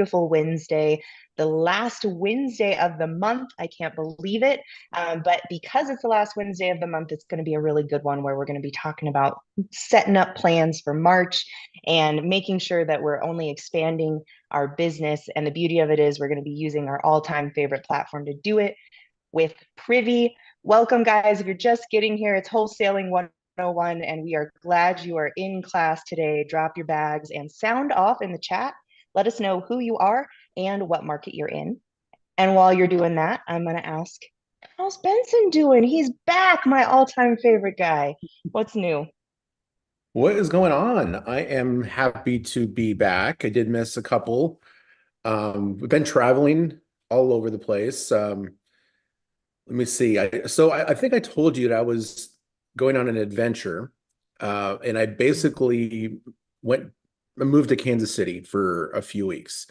beautiful Wednesday, the last Wednesday of the month. I can't believe it. But because it's the last Wednesday of the month, it's going to be a really good one where we're going to be talking about setting up plans for March and making sure that we're only expanding our business. And the beauty of it is we're going to be using our all-time favorite platform to do it with Privy. Welcome, guys. If you're just getting here, it's Wholesaling 101, and we are glad you are in class today. Drop your bags and sound off in the chat. Let us know who you are and what market you're in. And while you're doing that, I'm going to ask, how's Benson doing? He's back, my all-time favorite guy. What's new? What is going on? I am happy to be back. I did miss a couple. We've been traveling all over the place. Let me see. I think I told you that I was going on an adventure, and I basically I moved to Kansas City for a few weeks.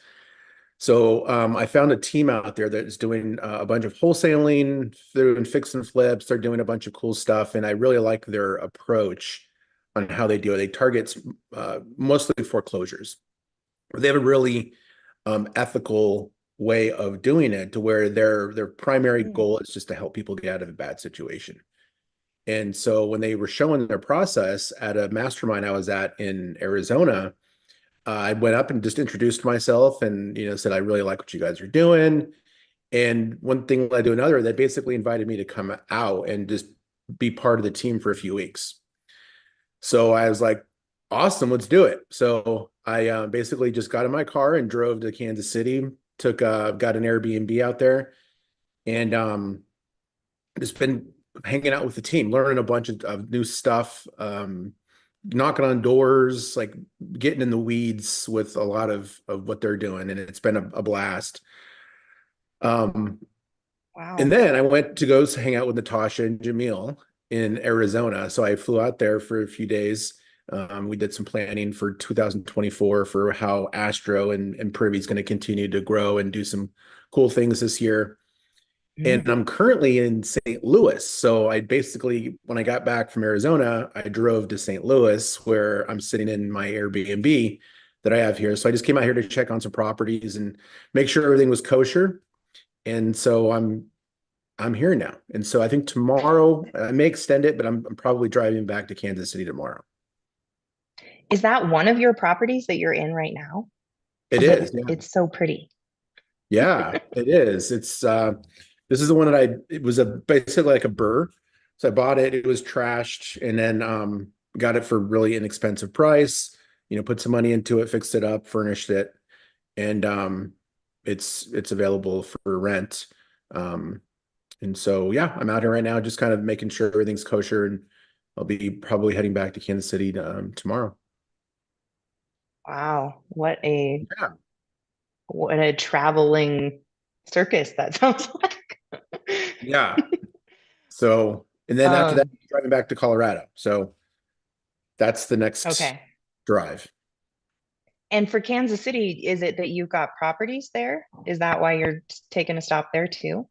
So I found a team out there that is doing a bunch of wholesaling. They're doing fix and flips. They're doing a bunch of cool stuff, and I really like their approach on how they do it. They target mostly foreclosures. They have a really ethical way of doing it to where their primary goal is just to help people get out of a bad situation. And so when they were showing their process at a mastermind I was at in Arizona, I went up and just introduced myself and said I really like what you guys are doing. And one thing led to another. They basically invited me to come out and just be part of the team for a few weeks. So I was like, awesome, let's do it. So I basically just got in my car and drove to Kansas City, got an Airbnb out there, and just been hanging out with the team, learning a bunch of new stuff, knocking on doors, like getting in the weeds with a lot of what they're doing. And it's been a blast. And Wow. then I went to go hang out with Natasha and Jamil in Arizona. So I flew out there for a few days. We did some planning for 2024 for how Astro and Privy is going to continue to grow and do some cool things this year. And I'm currently in St. Louis. So I basically, when I got back from Arizona, I drove to St. Louis where I'm sitting in my Airbnb that I have here. So I just came out here to check on some properties and make sure everything was kosher. And so I'm here now. And so I think tomorrow I may extend it, but I'm probably driving back to Kansas City tomorrow. Is that one of your properties that you're in right now? It is, yeah. It's so pretty. Yeah, it is. This is the one that it was basically like a burr. So I bought it, it was trashed, and then got it for a really inexpensive price, put some money into it, fixed it up, furnished it, and it's available for rent. And so yeah, I'm out here right now just kind of making sure everything's kosher, and I'll be probably heading back to Kansas City tomorrow. Wow, Yeah. what a traveling circus that sounds like. Yeah. So, and then after that, Um, driving back to Colorado. So that's the next okay. drive. And for Kansas City, is it that you've got properties there? Is that why you're taking a stop there too?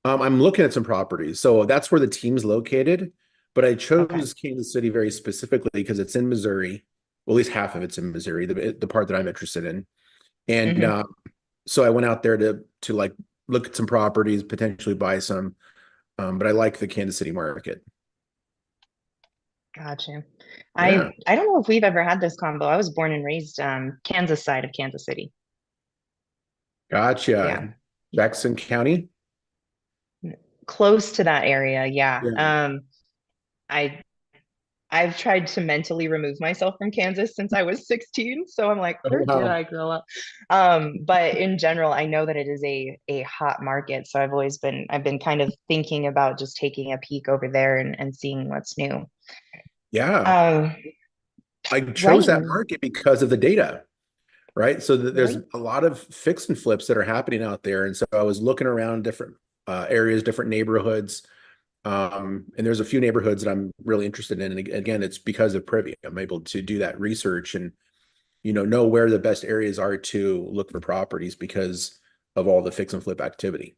I'm looking at some properties. So that's where the team's located. But I Okay. chose Kansas City very specifically because it's in Missouri. Well, at least half of it's in Missouri, the part that I'm interested in. And Hmm. so I went out there to like look at some properties, potentially buy some. But I like the Kansas City market. Gotcha. Yeah. I don't know if we've ever had this combo. I was born and raised Kansas side of Kansas City. Gotcha. Yeah. Jackson County. Close to that area, yeah. Yeah. I I've tried to mentally remove myself from Kansas since I was 16. So I'm like, Oh, where did wow. I grow up? But in general, I know that it is a hot market. So I've been kind of thinking about just taking a peek over there and seeing what's new. Yeah. Um, I chose right, that market because of the data, right? So there's right. a lot of fix and flips that are happening out there. And so I was looking around different areas, different neighborhoods. And there's a few neighborhoods that I'm really interested in. And again, it's because of Privy. I'm able to do that research and, know where the best areas are to look for properties because of all the fix and flip activity.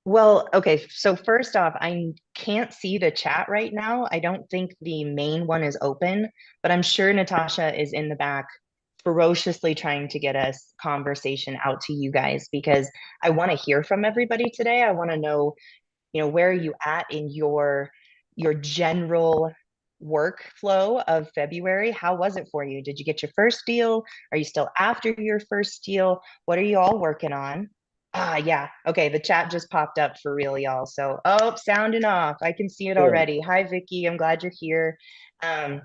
Well, okay. So first off, I can't see the chat right now. I don't think the main one is open, but I'm sure Natasha is in the back ferociously trying to get us conversation out to you guys because I want to hear from everybody today. I want to know, where are you at in your general workflow of February? How was it for you? Did you get your first deal? Are you still after your first deal? What are you all working on? Ah, yeah. Okay, the chat just popped up for real, y'all. So, oh, sounding off. I can see it Cool. already. Hi, Vicky. I'm glad you're here. Um,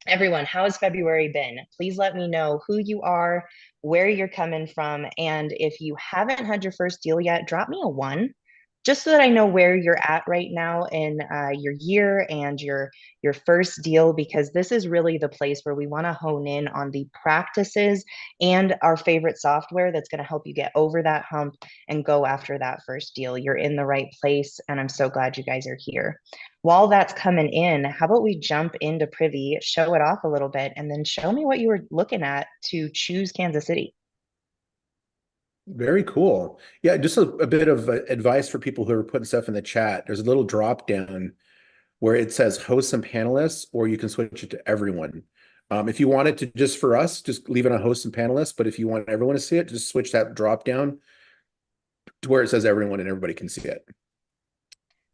everyone, how has February been? Please let me know who you are, where you're coming from, and if you haven't had your first deal yet, drop me a one just so that I know where you're at right now in your year and your first deal, because this is really the place where we want to hone in on the practices and our favorite software that's going to help you get over that hump and go after that first deal. You're in the right place, and I'm so glad you guys are here. While that's coming in, how about we jump into Privy, show it off a little bit, and then show me what you were looking at to choose Kansas City. Very cool. Yeah, just a bit of advice for people who are putting stuff in the chat. There's a little drop down where it says hosts and panelists, or you can switch it to everyone. If you want it to just for us, just leave it on hosts and panelists. But if you want everyone to see it, just switch that drop down to where it says everyone and everybody can see it.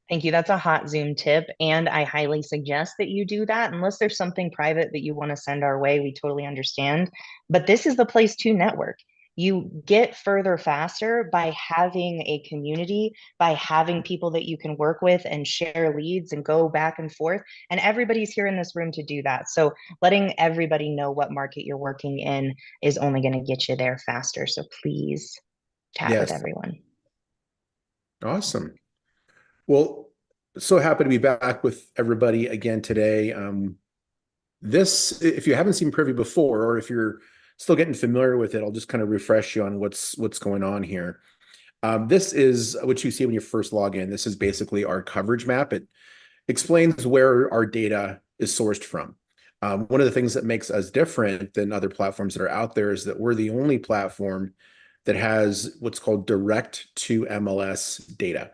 Thank you. That's a hot Zoom tip. And I highly suggest that you do that unless there's something private that you want to send our way. We totally understand. But this is the place to network. You get further faster by having a community, by having people that you can work with and share leads and go back and forth. And everybody's here in this room to do that. So letting everybody know what market you're working in is only going to get you there faster. So please chat with Yes. everyone. Awesome. Well, so happy to be back with everybody again today. This, if you haven't seen Privy before, or if you're still getting familiar with it, I'll just kind of refresh you on what's going on here. This is what you see when you first log in. This is basically our coverage map. It explains where our data is sourced from. One of the things that makes us different than other platforms that are out there is that we're the only platform that has what's called direct to MLS data.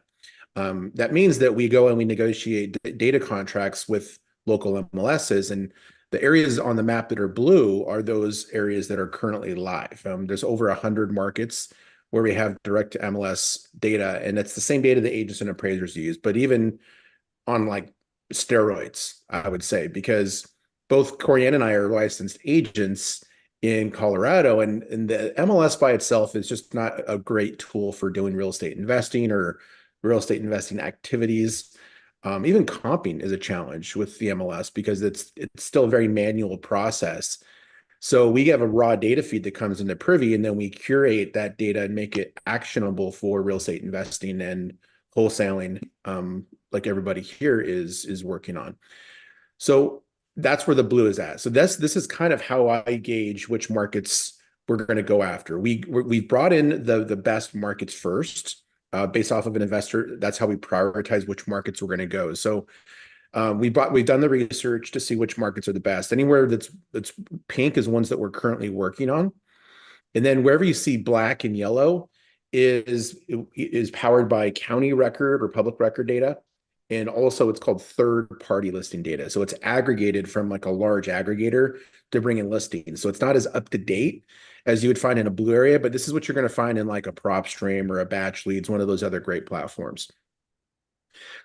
That means that we go and we negotiate data contracts with local MLSs, and the areas on the map that are blue are those areas that are currently live. There's over 100 markets where we have direct to MLS data, and it's the same data that agents and appraisers use, but even on like steroids, I would say, because both Corianne and I are licensed agents in Colorado, and the MLS by itself is just not a great tool for doing real estate investing or real estate investing activities. Even comping is a challenge with the MLS because it's still a very manual process. So we have a raw data feed that comes into Privy, and then we curate that data and make it actionable for real estate investing and wholesaling, like everybody here is working on. So that's where the blue is at. So this is kind of how I gauge which markets we're going to go after. We brought in the best markets first, based off of an investor. That's how we prioritize which markets we're going to go. So we've done the research to see which markets are the best. Anywhere that's pink is ones that we're currently working on. And then wherever you see black and yellow is powered by county record or public record data. And also it's called third party listing data. So it's aggregated from like a large aggregator to bring in listings. So it's not as up to date as you would find in a blue area, but this is what you're going to find in like a PropStream or a Batch Leads, one of those other great platforms.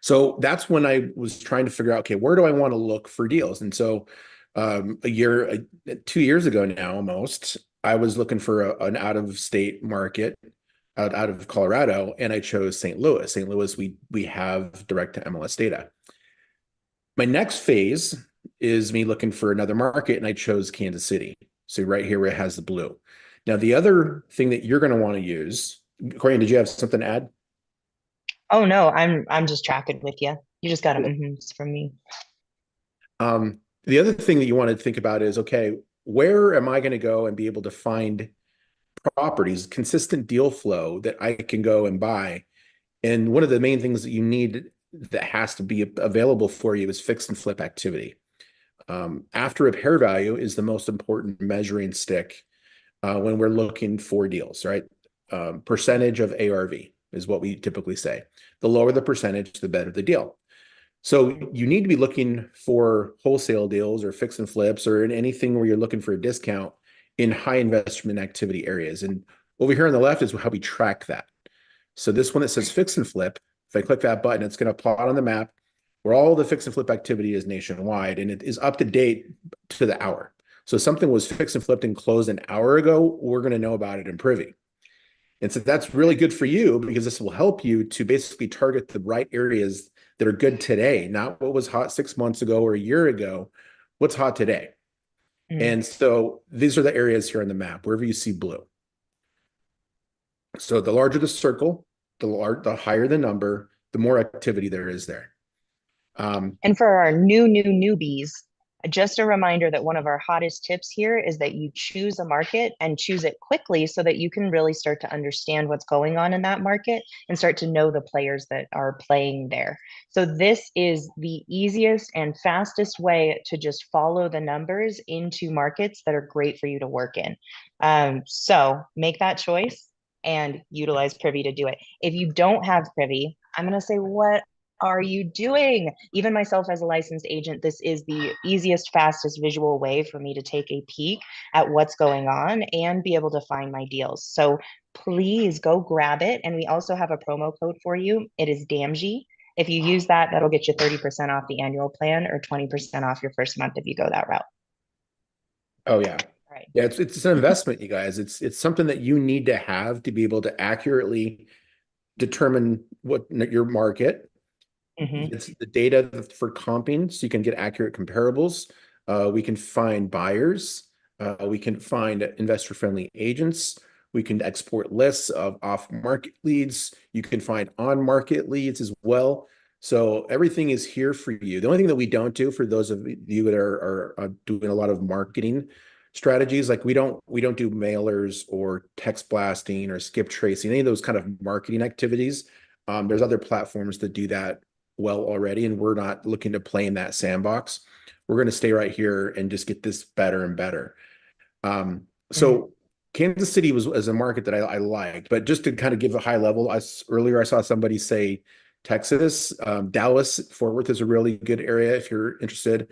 So that's when I was trying to figure out, okay, where do I want to look for deals? And so 2 years ago now, almost, I was looking for an out-of-state market out of Colorado, and I chose St. Louis. St. Louis, we have direct to MLS data. My next phase is me looking for another market, and I chose Kansas City. So right here where it has the blue. Now, the other thing that you're going to want to use, Corian, did you have something to add? Oh no, I'm just tracking with you. You just got them from me. The other thing that you want to think about is, okay, where am I going to go and be able to find properties, consistent deal flow that I can go and buy? And one of the main things that you need that has to be available for you is fix and flip activity. After repair value is the most important measuring stick when we're looking for deals, right? Percentage of ARV is what we typically say. The lower the percentage, the better the deal. So you need to be looking for wholesale deals or fix and flips or in anything where you're looking for a discount in high investment activity areas. And over here on the left is how we track that. So this one that says fix and flip, if I click that button, it's going to plot on the map where all the fix and flip activity is nationwide, and it is up to date to the hour. So if something was fixed and flipped and closed an hour ago, we're going to know about it in Privy. And so that's really good for you because this will help you to basically target the right areas that are good today, not what was hot 6 months ago or a year ago, what's hot today. Mm. And so these are the areas here on the map, wherever you see blue. So the larger the circle, the higher the number, the more activity there is there. Um, And for our new newbies, just a reminder that one of our hottest tips here is that you choose a market and choose it quickly so that you can really start to understand what's going on in that market and start to know the players that are playing there. So this is the easiest and fastest way to just follow the numbers into markets that are great for you to work in. So make that choice and utilize Privy to do it. If you don't have Privy, I'm going to say, what are you doing? Even myself as a licensed agent, this is the easiest, fastest visual way for me to take a peek at what's going on and be able to find my deals. So please go grab it. And we also have a promo code for you. It is DAMGY. If you use that, that'll get you 30% off the annual plan or 20% off your first month if you go that route. oh yeah. All right. Yeah, it's an investment, you guys. It's something that you need to have to be able to accurately determine what your market. Mm-hmm. It's the data for comping, so you can get accurate comparables. We can find buyers. We can find investor-friendly agents. We can export lists of off-market leads. You can find on-market leads as well. So everything is here for you. The only thing that we don't do for those of you that are doing a lot of marketing strategies, like we don't do mailers or text blasting or skip tracing, any of those kind of marketing activities. There's other platforms that do that well already, and we're not looking to play in that sandbox. We're going to stay right here and just get this better and better. Mm. So Kansas City was a market that I liked, but just to kind of give a high level, earlier I saw somebody say Texas, Dallas, Fort Worth is a really good area if you're interested.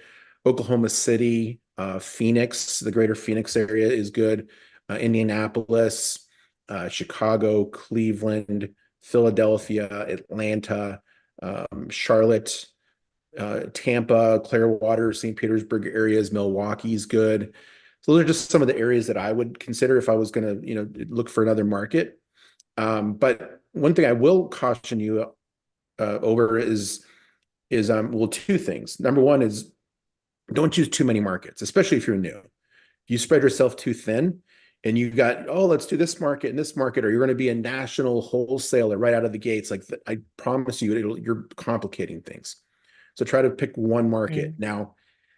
Oklahoma City, Phoenix, the greater Phoenix area is good. Indianapolis, Chicago, Cleveland, Philadelphia, Atlanta, Charlotte, Tampa, Clearwater, St. Petersburg areas, Milwaukee's good. So those are just some of the areas that I would consider if I was going to, look for another market. But one thing I will caution you over is well, two things. Number one is don't choose too many markets, especially if you're new. If you spread yourself too thin and you got, oh, let's do this market and this market, or you're going to be a national wholesaler right out of the gates. Like I promise you, you're complicating things. So try to pick one market. Mm. Now,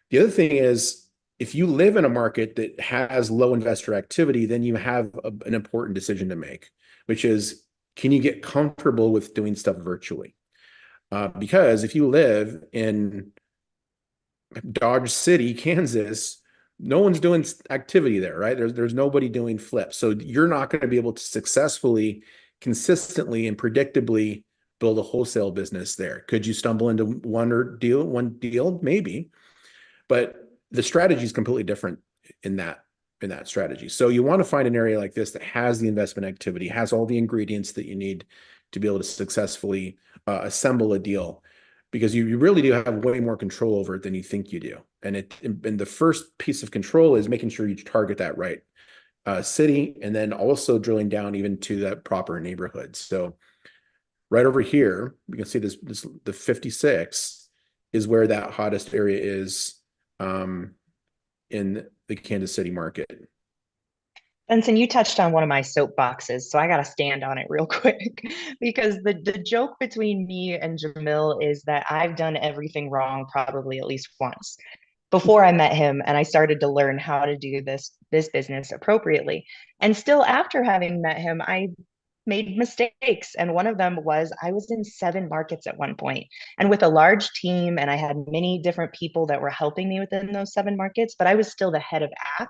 the other thing is if you live in a market that has low investor activity, then you have an important decision to make, which is, can you get comfortable with doing stuff virtually? Because if you live in Dodge City, Kansas, no one's doing activity there, right? There's nobody doing flips. So you're not going to be able to successfully, consistently, and predictably build a wholesale business there. Could you stumble into one deal? Maybe, but the strategy is completely different in that strategy. So you want to find an area like this that has the investment activity, has all the ingredients that you need to be able to successfully assemble a deal, because you really do have way more control over it than you think you do. And the first piece of control is making sure you target that right city, and then also drilling down even to that proper neighborhood. So right over here, you can see this the 56 is where that hottest area is in the Kansas City market. Benson, you touched on one of my soapboxes, so I got to stand on it real quick because the joke between me and Jamil is that I've done everything wrong probably at least once before I met him and I started to learn how to do this business appropriately. And still after having met him, I made mistakes. And one of them was I was in 7 markets at one point and with a large team, and I had many different people that were helping me within those 7 markets, but I was still the head of ACK,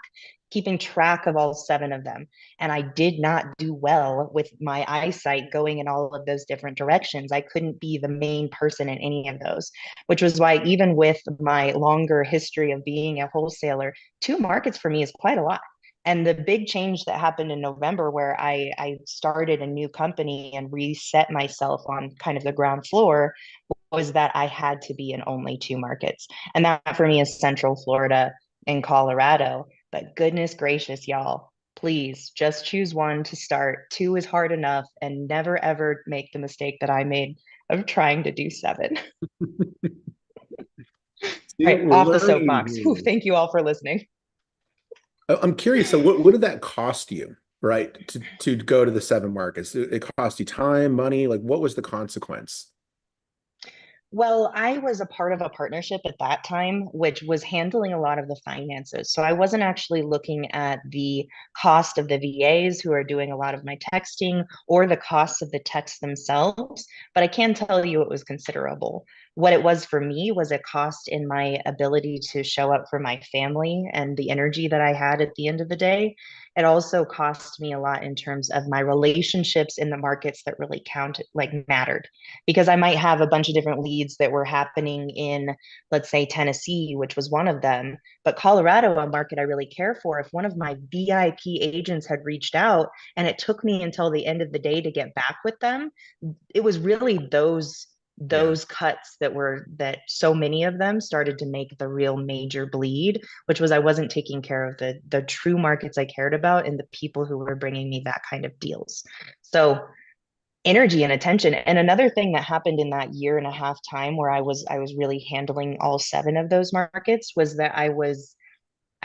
keeping track of all 7 of them. And I did not do well with my eyesight going in all of those different directions. I couldn't be the main person in any of those, which was why, even with my longer history of being a wholesaler, 2 markets for me is quite a lot. And the big change that happened in November, where I started a new company and reset myself on kind of the ground floor, was that I had to be in only two markets. And that for me is Central Florida and Colorado. But goodness gracious, y'all, please just choose one to start. Two is hard enough, and never ever make the mistake that I made of trying to do seven. See All what right, we're off the learning soapbox. Whew, here. thank you all for listening. I'm curious. So what did that cost you, right? To go to the seven markets? It cost you time, money. Like what was the consequence? Well, I was a part of a partnership at that time, which was handling a lot of the finances. So I wasn't actually looking at the cost of the VAs who are doing a lot of my texting or the costs of the texts themselves, but I can tell you it was considerable. What it was for me was a cost in my ability to show up for my family and the energy that I had at the end of the day. It also cost me a lot in terms of my relationships in the markets that really counted, like mattered, because I might have a bunch of different leads that were happening in, let's say, Tennessee, which was one of them. But Colorado, a market I really care for, if one of my VIP agents had reached out and it took me until the end of the day to get back with them, it was really Yeah. those cuts that so many of them started to make the real major bleed, which was I wasn't taking care of the true markets I cared about and the people who were bringing me that kind of deals. So energy and attention. And another thing that happened in that year and a half time where I was really handling all seven of those markets was that I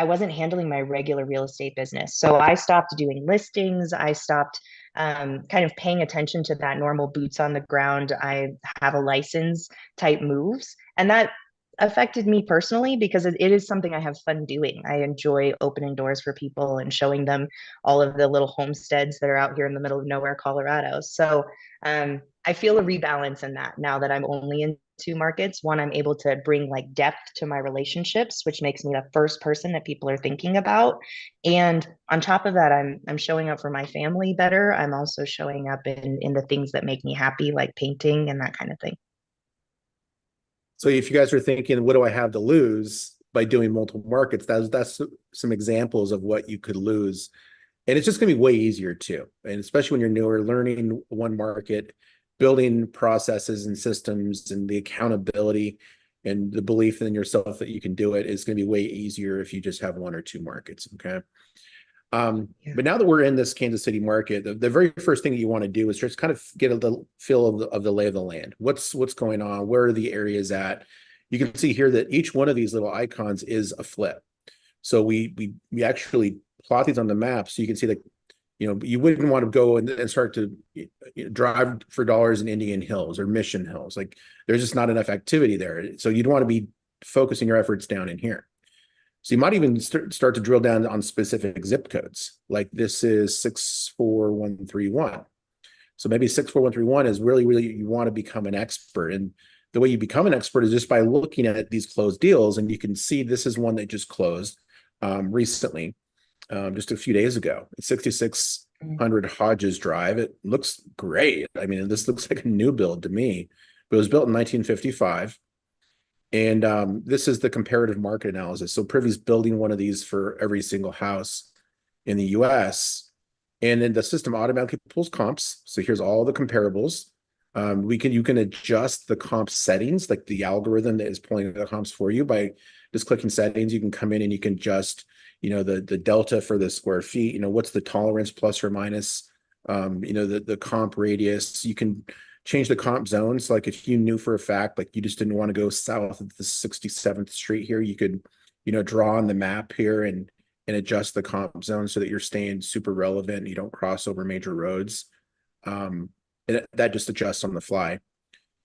wasn't handling my regular real estate business. So I stopped doing listings. I stopped kind of paying attention to that normal boots on the ground. I have a license type moves. And that affected me personally because it is something I have fun doing. I enjoy opening doors for people and showing them all of the little homesteads that are out here in the middle of nowhere, Colorado. So I feel a rebalance in that now that I'm only in two markets. One, I'm able to bring like depth to my relationships, which makes me the first person that people are thinking about. And on top of that, I'm showing up for my family better. I'm also showing up in the things that make me happy, like painting and that kind of thing. So if you guys are thinking, what do I have to lose by doing multiple markets? That's some examples of what you could lose. And it's just going to be way easier too. And especially when you're newer, learning one market, building processes and systems and the accountability and the belief in yourself that you can do it is going to be way easier if you just have one or two markets. Okay. Yeah. But now that we're in this Kansas City market, the very first thing that you want to do is just kind of get a little feel of the lay of the land. What's going on? Where are the areas at? You can see here that each one of these little icons is a flip. So we actually plot these on the map so you can see that you wouldn't want to go and start to drive for dollars in Indian Hills or Mission Hills. Like there's just not enough activity there. So you'd want to be focusing your efforts down in here. So you might even start to drill down on specific zip codes. Like this is 64131. So maybe 64131 is really, really, you want to become an expert. And the way you become an expert is just by looking at these closed deals. And you can see this is one that just closed recently, just a few days ago. It's 6600 Hodges Drive. It looks great. I mean, this looks like a new build to me, but it was built in 1955. And this is the comparative market analysis. So Privy's building one of these for every single house in the US. And then the system automatically pulls comps. So here's all the comparables. You can adjust the comp settings, like the algorithm that is pulling the comps for you by just clicking settings. You can come in and you can adjust, the delta for the square feet, what's the tolerance plus or minus, the comp radius. You can change the comp zones. Like if you knew for a fact, like you just didn't want to go south of the 67th Street here, you could, draw on the map here and adjust the comp zone so that you're staying super relevant and you don't cross over major roads. And that just adjusts on the fly.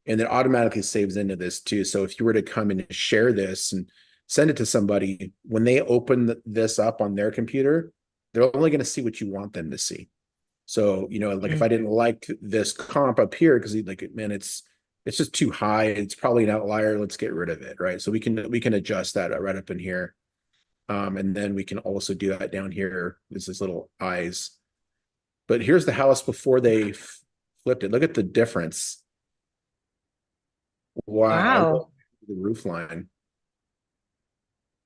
And it automatically saves into this too. So if you were to come and share this and send it to somebody, when they open this up on their computer, they're only going to see what you want them to see. So, like if I didn't like this comp up here, because like, man, it's just too high. It's probably an outlier. Let's get rid of it. Right. So we can adjust that right up in here. And then we can also do that down here. This is little eyes. But here's the house before they flipped it. Look at the difference. Wow. Wow. The roof line.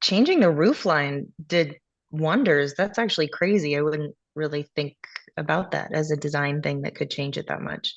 Changing the roof line did wonders. That's actually crazy. I wouldn't really think about that as a design thing that could change it that much.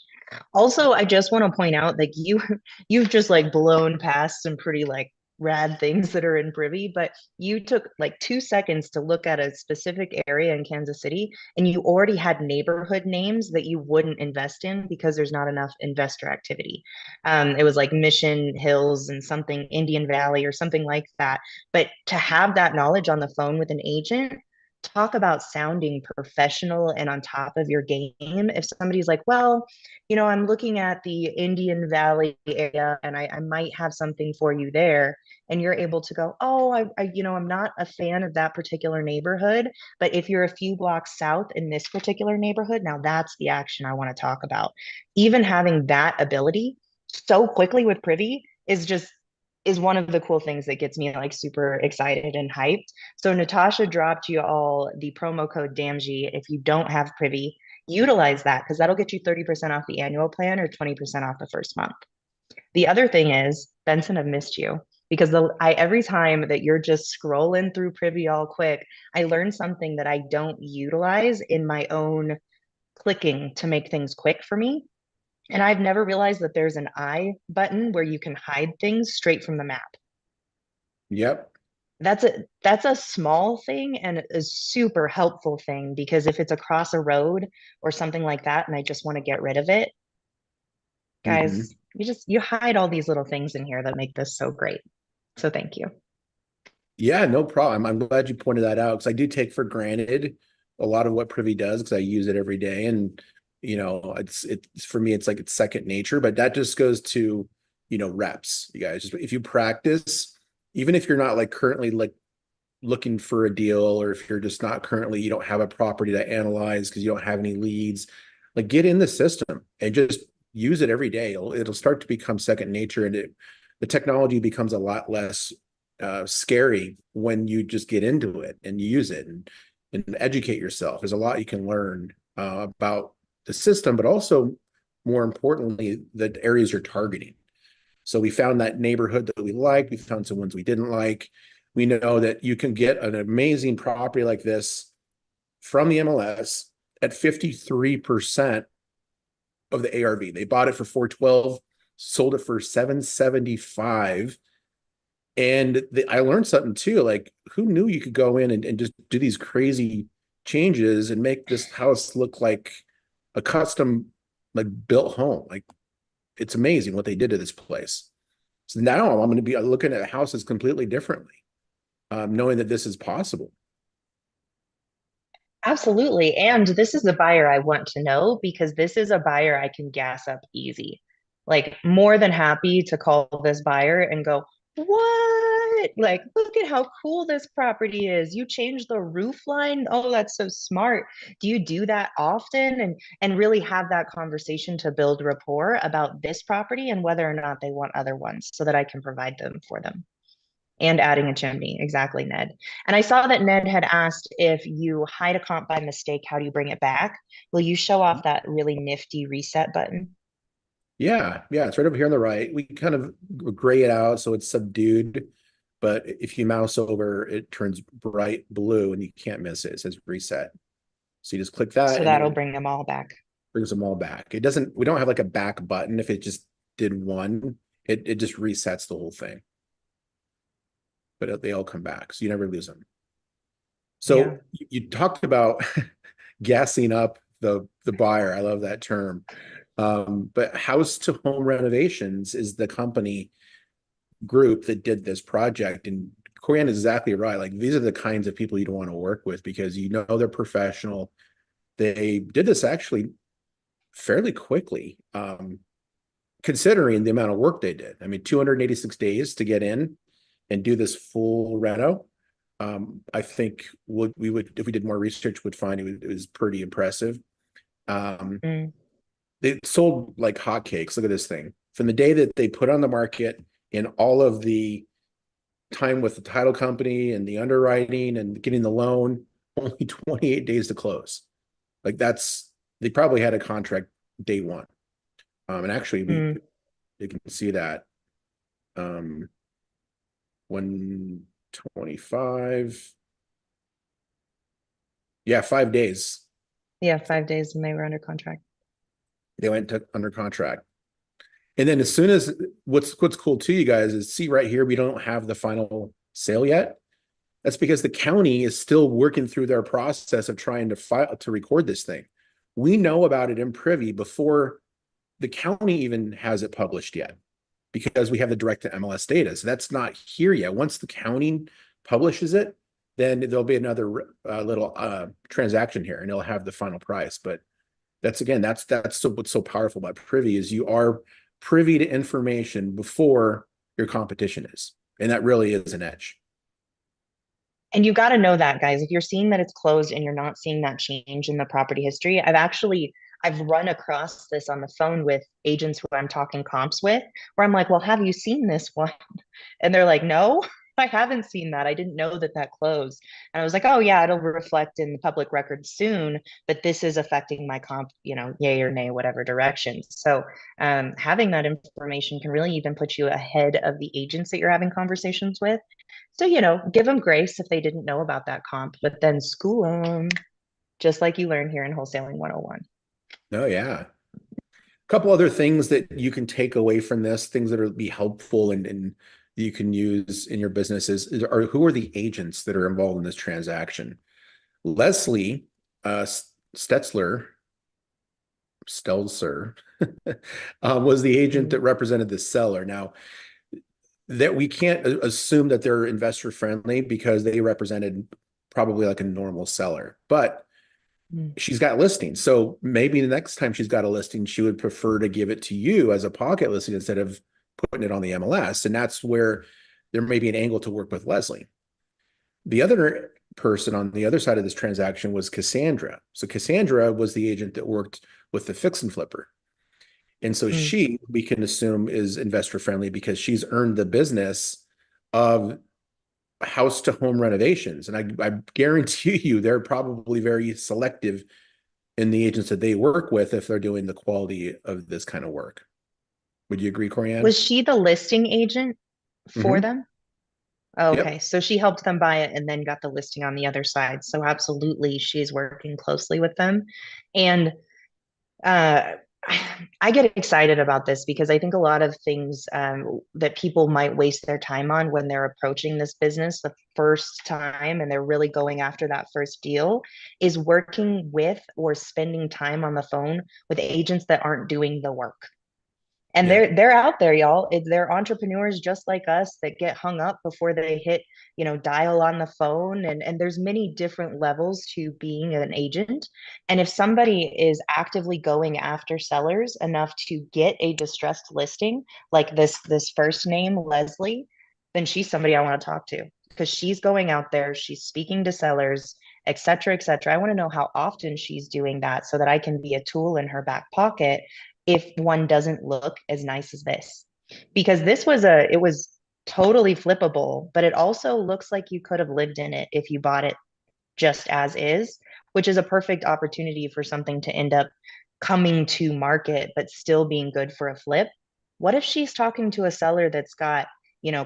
Also, I just want to point out like you've just like blown past some pretty like rad things that are in Privy, but you took like 2 seconds to look at a specific area in Kansas City and you already had neighborhood names that you wouldn't invest in because there's not enough investor activity. It was like Mission Hills and something Indian Valley or something like that. But to have that knowledge on the phone with an agent, talk about sounding professional and on top of your game. If somebody's like, well, I'm looking at the Indian Valley area and I might have something for you there. And you're able to go, oh, I'm not a fan of that particular neighborhood, but if you're a few blocks south in this particular neighborhood, now that's the action I want to talk about. Even having that ability so quickly with Privy is one of the cool things that gets me like super excited and hyped. So Natasha dropped you all the promo code DAMG if you don't have Privy. Utilize that because that'll get you 30% off the annual plan or 20% off the first month. The other thing is, Benson, I've missed you because every time that you're just scrolling through Privy all quick, I learn something that I don't utilize in my own clicking to make things quick for me. And I've never realized that there's an I button where you can hide things straight from the map. Yep. That's a small thing and a super helpful thing because if it's across a road or something like that and I just want to get rid of it, Hmm. guys, you hide all these little things in here that make this so great. So thank you. Yeah, no problem. I'm glad you pointed that out because I do take for granted a lot of what Privy does because I use it every day. And, it's for me, it's like it's second nature, but that just goes to, reps. You guys, just if you practice, even if you're not like currently like looking for a deal, or if you're just not currently, you don't have a property to analyze because you don't have any leads, like get in the system and just use it every day. It'll start to become second nature, and the technology becomes a lot less scary when you just get into it and use it and educate yourself. There's a lot you can learn about the system, but also more importantly, the areas you're targeting. So we found that neighborhood that we liked. We found some ones we didn't like. We know that you can get an amazing property like this from the MLS at 53% of the ARV. They bought it for 412, sold it for 775. And I learned something too. Like, who knew you could go in and just do these crazy changes and make this house look like a custom, like built home? Like, it's amazing what they did to this place. So now I'm going to be looking at houses completely differently, knowing that this is possible. Absolutely. And this is the buyer I want to know because this is a buyer I can gas up easy. Like, more than happy to call this buyer and go, what? Like, look at how cool this property is. You changed the roof line. Oh, that's so smart. Do you do that often? And really have that conversation to build rapport about this property and whether or not they want other ones so that I can provide them for them. And adding a chimney. Exactly, Ned. And I saw that Ned had asked if you hide a comp by mistake, how do you bring it back? Will you show off that really nifty reset button? Yeah, it's right over here on the right. We kind of gray it out so it's subdued, but if you mouse over, it turns bright blue and you can't miss it. It says reset. So you just click that So and that'll it bring them all back. brings them all back. We don't have like a back button. If it just did one, it just resets the whole thing, but they all come back. So you never lose them. Yeah. So you talked about gassing up the buyer. I love that term. But House to Home Renovations is the company group that did this project. And Corianne is exactly right. Like, these are the kinds of people you'd want to work with because they're professional. They did this actually fairly quickly, considering the amount of work they did. I mean, 286 days to get in and do this full reno. I think we would, if we did more research, would find it was pretty impressive. Um, Mm. they sold like hotcakes. Look at this thing. From the day that they put on the market and all of the time with the title company and the underwriting and getting the loan, only 28 days to close. Like, they probably had a contract day one. And actually Mm. you can see that 125. Yeah, 5 days. Yeah, 5 days and they were under contract. They went to under contract. And then as soon as what's cool too, you guys, is see right here, we don't have the final sale yet. That's because the county is still working through their process of trying to file to record this thing. We know about it in Privy before the county even has it published yet, because we have the direct to MLS data. So that's not here yet. Once the county publishes it, then there'll be another little transaction here, and it'll have the final price. But that's again, that's so, what's so powerful about Privy is you are privy to information before your competition is, and that really is an edge. And you got to know that, guys. If you're seeing that it's closed and you're not seeing that change in the property history, I've run across this on the phone with agents who I'm talking comps with, where I'm like, "Well, have you seen this one?" And they're like, "No, I haven't seen that. I didn't know that that closed." And I was like, "Oh yeah, it'll reflect in the public record soon, but this is affecting my comp, yay or nay, whatever direction." So having that information can really even put you ahead of the agents that you're having conversations with. So, give them grace if they didn't know about that comp, but then school them, just like you learn here in Wholesaling 101. Oh yeah. A couple other things that you can take away from this, things that will be helpful and you can use in your businesses are who are the agents that are involved in this transaction. Leslie Stetzler, Stelzer, was the agent that Mm, represented the seller. Now, that we can't assume that they're investor friendly because they represented probably like a normal seller, but mm. she's got listings. So maybe the next time she's got a listing, she would prefer to give it to you as a pocket listing instead of putting it on the MLS. And that's where there may be an angle to work with Leslie. The other person on the other side of this transaction was Cassandra. So Cassandra was the agent that worked with the fix and flipper. And so Mm. she, we can assume, is investor friendly because she's earned the business of house to home renovations. And I guarantee you they're probably very selective in the agents that they work with if they're doing the quality of this kind of work. Would you agree, Corianne? Was she the listing agent for Mm-hmm. them? Oh, Yep. okay, so she helped them buy it and then got the listing on the other side. So absolutely, she's working closely with them. And uh, I get excited about this because I think a lot of things that people might waste their time on when they're approaching this business the first time and they're really going after that first deal is working with or spending time on the phone with agents that aren't doing the work. And Yeah. they're out there, y'all. They're entrepreneurs just like us that get hung up before they hit, dial on the phone. And there's many different levels to being an agent. And if somebody is actively going after sellers enough to get a distressed listing, like this first name, Leslie, then she's somebody I want to talk to because she's going out there, she's speaking to sellers, et cetera, et cetera. I want to know how often she's doing that so that I can be a tool in her back pocket if one doesn't look as nice as this. Because it was totally flippable, but it also looks like you could have lived in it if you bought it just as is, which is a perfect opportunity for something to end up coming to market but still being good for a flip. What if she's talking to a seller that's got,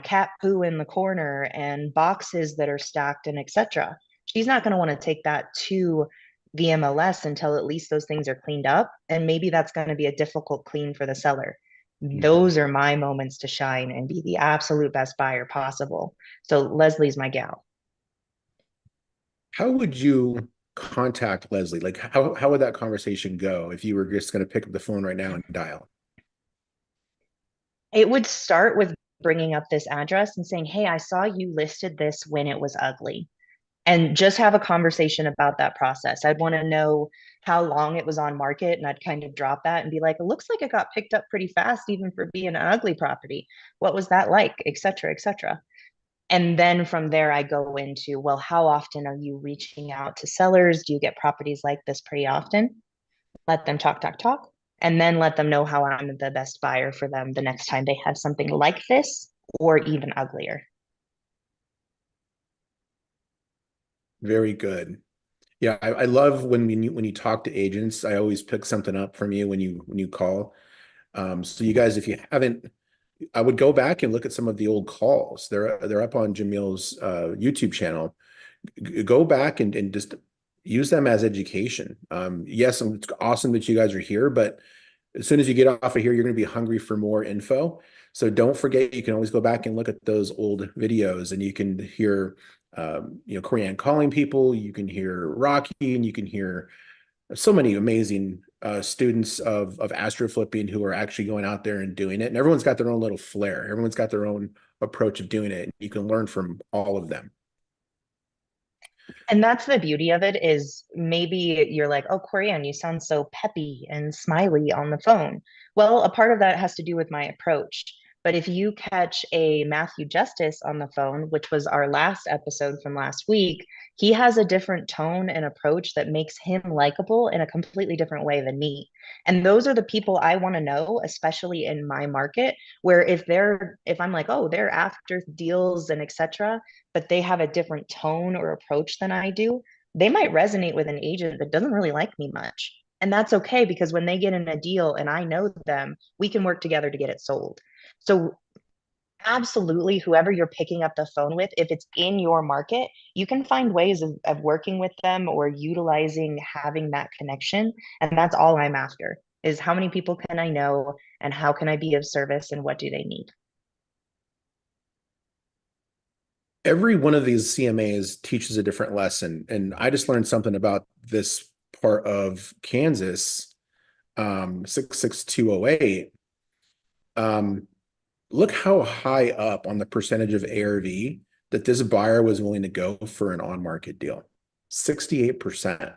cat poo in the corner and boxes that are stacked and etc.? She's not going to want to take that to the MLS until at least those things are cleaned up. And maybe that's going to be a difficult clean for the seller. Mhm. Those are my moments to shine and be the absolute best buyer possible. So Leslie's my gal. How would you contact Leslie? Like how would that conversation go if you were just going to pick up the phone right now and dial? It would start with bringing up this address and saying, "Hey, I saw you listed this when it was ugly." And just have a conversation about that process. I'd want to know how long it was on market, and I'd kind of drop that and be like, "It looks like it got picked up pretty fast, even for being an ugly property. What was that like, et cetera, et cetera." And then from there, I go into, well, how often are you reaching out to sellers? Do you get properties like this pretty often? Let them talk, talk, talk, and then let them know how I'm the best buyer for them the next time they have something like this or even uglier. Very good. Yeah, I love when you talk to agents. I always pick something up from you when you call. So you guys, if you haven't, I would go back and look at some of the old calls. They're up on Jamil's YouTube channel. Go back and just use them as education. Yes, it's awesome that you guys are here, but as soon as you get off of here, you're going to be hungry for more info. So don't forget, you can always go back and look at those old videos, and you can hear, Corianne calling people. You can hear Rocky, and you can hear so many amazing students of astroflipping who are actually going out there and doing it. And everyone's got their own little flair. Everyone's got their own approach of doing it. You can learn from all of them. And that's the beauty of it is maybe you're like, oh, Corianne, you sound so peppy and smiley on the phone. Well, a part of that has to do with my approach. But if you catch a Matthew Justice on the phone, which was our last episode from last week, he has a different tone and approach that makes him likable in a completely different way than me. And those are the people I want to know, especially in my market, where if I'm like, oh, they're after deals and etc., but they have a different tone or approach than I do, they might resonate with an agent that doesn't really like me much. And that's okay because when they get in a deal and I know them, we can work together to get it sold. So, absolutely, whoever you're picking up the phone with, if it's in your market, you can find ways of working with them or utilizing having that connection. And that's all I'm after is how many people can I know and how can I be of service and what do they need? Every one of these CMAs teaches a different lesson. And I just learned something about this part of Kansas, 66208. Um, Look how high up on the percentage of ARV that this buyer was willing to go for an on-market deal. 68%.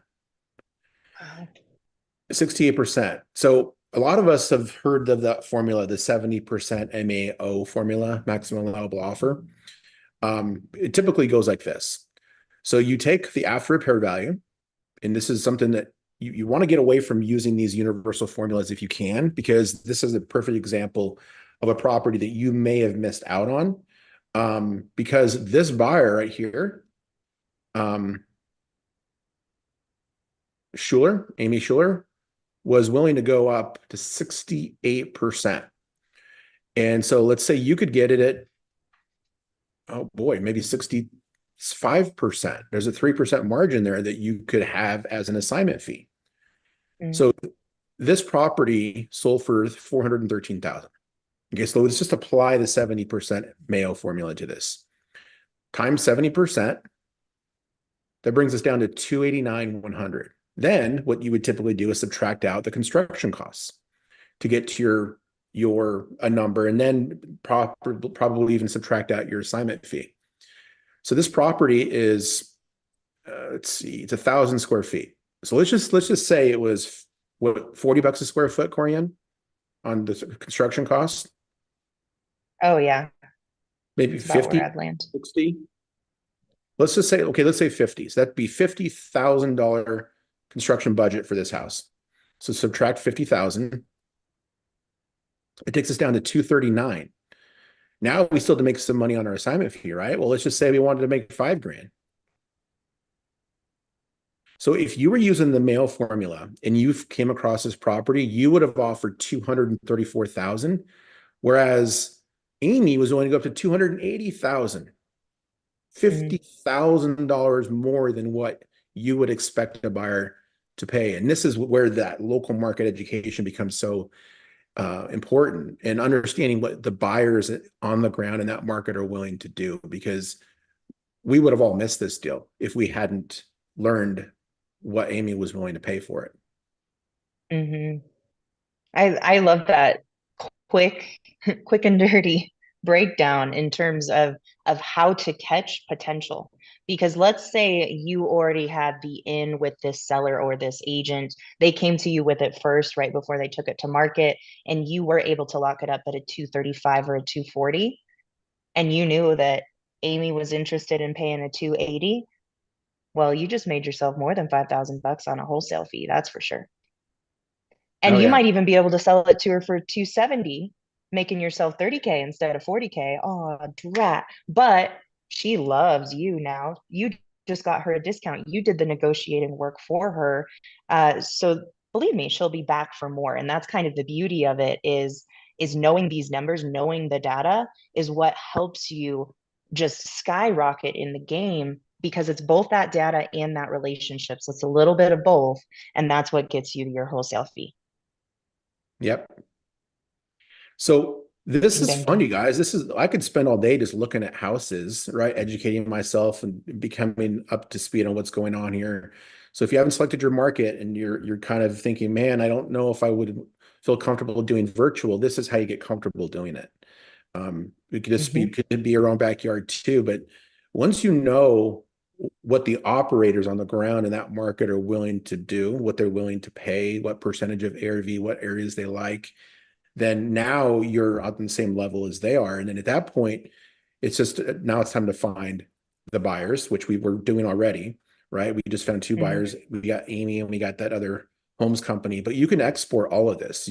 Wow. 68%. So a lot of us have heard of that formula, the 70% MAO formula, maximum allowable offer. It typically goes like this. So you take the after repair value, and this is something that you want to get away from using these universal formulas if you can, because this is a perfect example of a property that you may have missed out on. Because this buyer right here, um, Amy Schuler, was willing to go up to 68%. And so let's say you could get it at, oh boy, maybe 65%. There's a 3% margin there that you could have as an assignment fee. Mm. So this property sold for 413,000. Okay, so let's just apply the 70% Mayo formula to this. Times 70%, that brings us down to 289,100. Then what you would typically do is subtract out the construction costs to get to your a number, and then probably even subtract out your assignment fee. So this property is, let's see, it's 1,000 square feet. So let's just say it was what, $40 a square foot, Corian, on the construction costs, Oh, yeah. maybe It's about where 50, I'd land. 60. Let's just say, okay, let's say 50. So that'd be $50,000 construction budget for this house. So subtract 50,000. It takes us down to 239. Now we still have to make some money on our assignment fee, right? Well, let's just say we wanted to make 5 grand. So if you were using the mail formula and you came across this property, you would have offered 234,000, whereas Amy was only going to go up to 280,000, Mm. $50,000 more than what you would expect a buyer to pay. And this is where that local market education becomes so important, and understanding what the buyers on the ground in that market are willing to do, because we would have all missed this deal if we hadn't learned what Amy was willing to pay for it. Hmm. I love that quick, quick and dirty breakdown in terms of how to catch potential. Because let's say you already had the in with this seller or this agent, they came to you with it first right before they took it to market, and you were able to lock it up at a 235 or a 240, and you knew that Amy was interested in paying a 280. Well, you just made yourself more than $5,000 on a wholesale fee, that's for sure. Oh And you yeah. might even be able to sell it to her for 270, making yourself 30K instead of 40K. Oh, drat. But she loves you now. You just got her a discount. You did the negotiating work for her. So believe me, she'll be back for more. And that's kind of the beauty of it is knowing these numbers, knowing the data is what helps you just skyrocket in the game because it's both that data and that relationship. So it's a little bit of both, and that's what gets you to your wholesale fee. Yep. So this Bing, is bang, fun, boom. you guys. I could spend all day just looking at houses, right? Educating myself and becoming up to speed on what's going on here. So if you haven't selected your market and you're kind of thinking, man, I don't know if I would feel comfortable doing virtual, this is how you get comfortable doing it. It could just be, Hmm. could be your own backyard too. But once you know what the operators on the ground in that market are willing to do, what they're willing to pay, what percentage of ARV, what areas they like, then now you're on the same level as they are. And then at that point, it's just now it's time to find the buyers, which we were doing already, right? We just found two Hmm. buyers. We got Amy and we got that other homes company, but you can export all of this.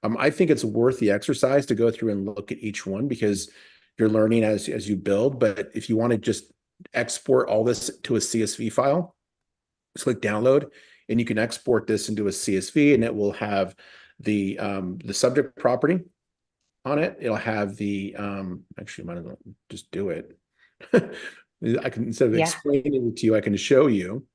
I think it's worth the exercise to go through and look at each one because you're learning as you build. But if you want to just export all this to a CSV file, just click download and you can export this into a CSV and it will have the subject property on it. It'll have the actually might as well just do it. I can, instead of Yeah. explaining it to you, I can show you.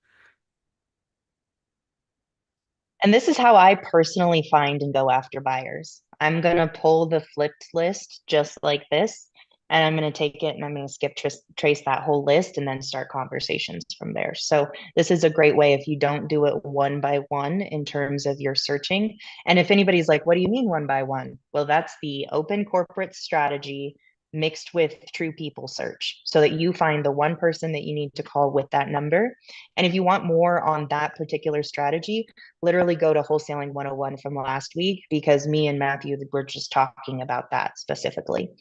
And this is how I personally find and go after buyers. I'm going to pull the flipped list just like this, and I'm going to take it and I'm going to skip trace that whole list and then start conversations from there. So, this is a great way if you don't do it one by one in terms of your searching. And if anybody's like, what do you mean one by one? Well, that's the open corporate strategy mixed with true people search so that you find the one person that you need to call with that number. And if you want more on that particular strategy, literally go to Wholesaling 101 from last week because me and Matthew were just talking about that specifically.